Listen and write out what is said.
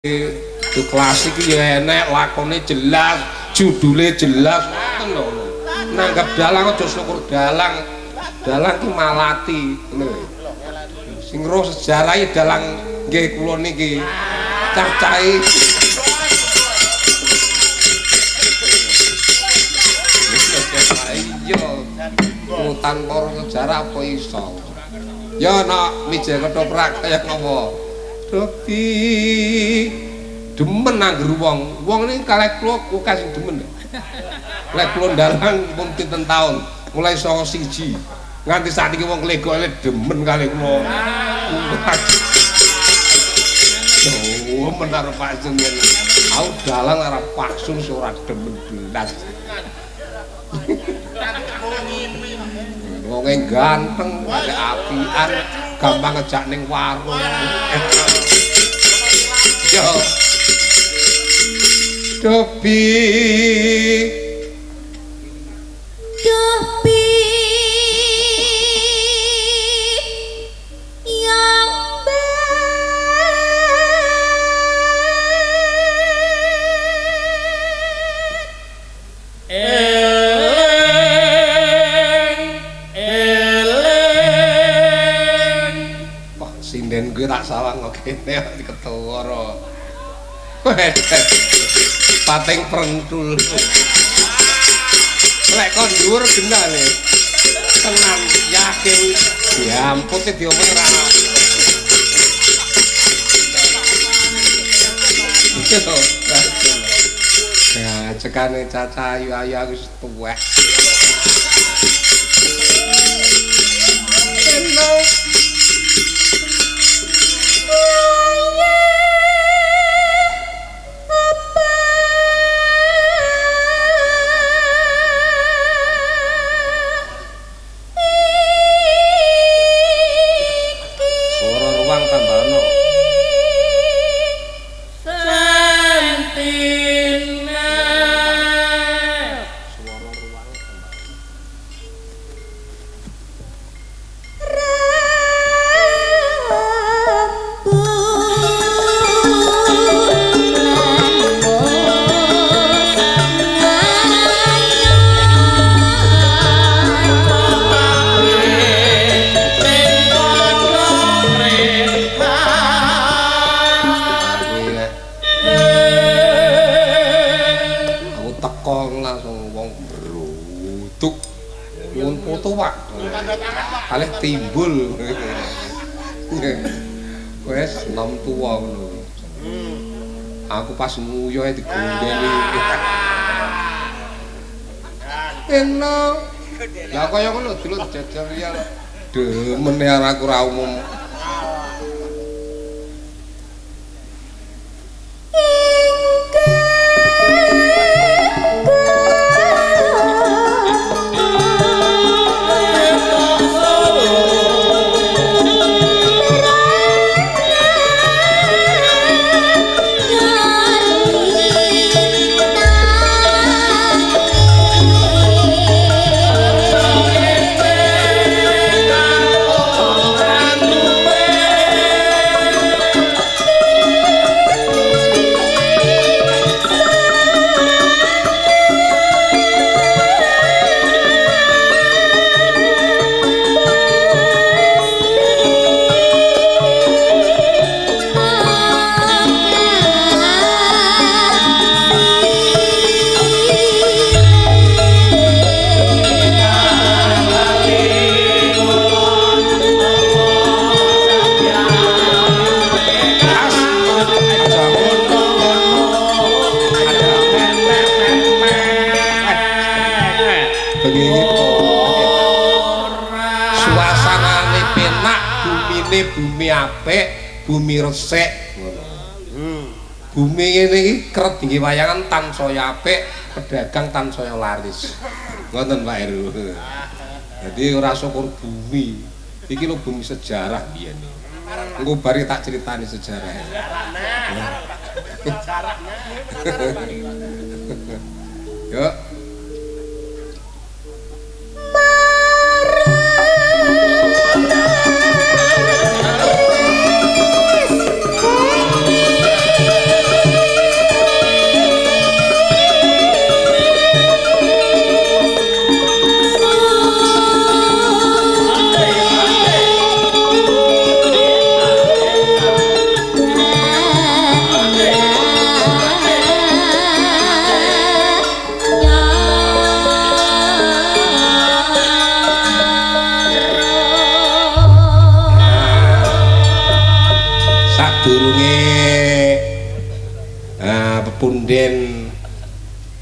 itu klasik ya enek lakone jelas judulnya jelas lho nanggap dalang aja syukur dalang ki malati lho sing roh sejarah dalang nggih kula niki cah-cahe iya tanpa sejarah apa iso ya nak mije ketoprak kaya ngopo Dobi demen angger wong ini kalih kula akeh sing demen. Lek kula ndalang pun pinten taun, mulai 91 nganti sakniki wong legok demen kalih kula. Oh, menar Pak Jengen. Aku dalang arep paksun ora demen blas. Wong ganteng, agak apian, gampang ngejak ning warung. Yo. Dobi. Dobi. Yang sinden gue tak salah kok kene ketara. Pating prentul. Lek kon dhuwur gendane. Tenan yakin ya ampun diomong ra. Ya cekane caca ayu-ayu aku wis tuwek. Kalih timbul. Wes nom tuwa ngono. Aku pas nguyu ae digondeli. Enak. Lah kaya ngono dulu jajar ya. Demen aku ra umum. Bumi apik, bumi resik. Bumi ngene iki kerep nggih wayangan tansaya apik, pedagang tansaya laris. Ngoten Pak Heru. Dadi ora syukur bumi. Iki lho bumi sejarah biyen. Engko bari tak critani sejarah. Yuk. sadurunge pepunden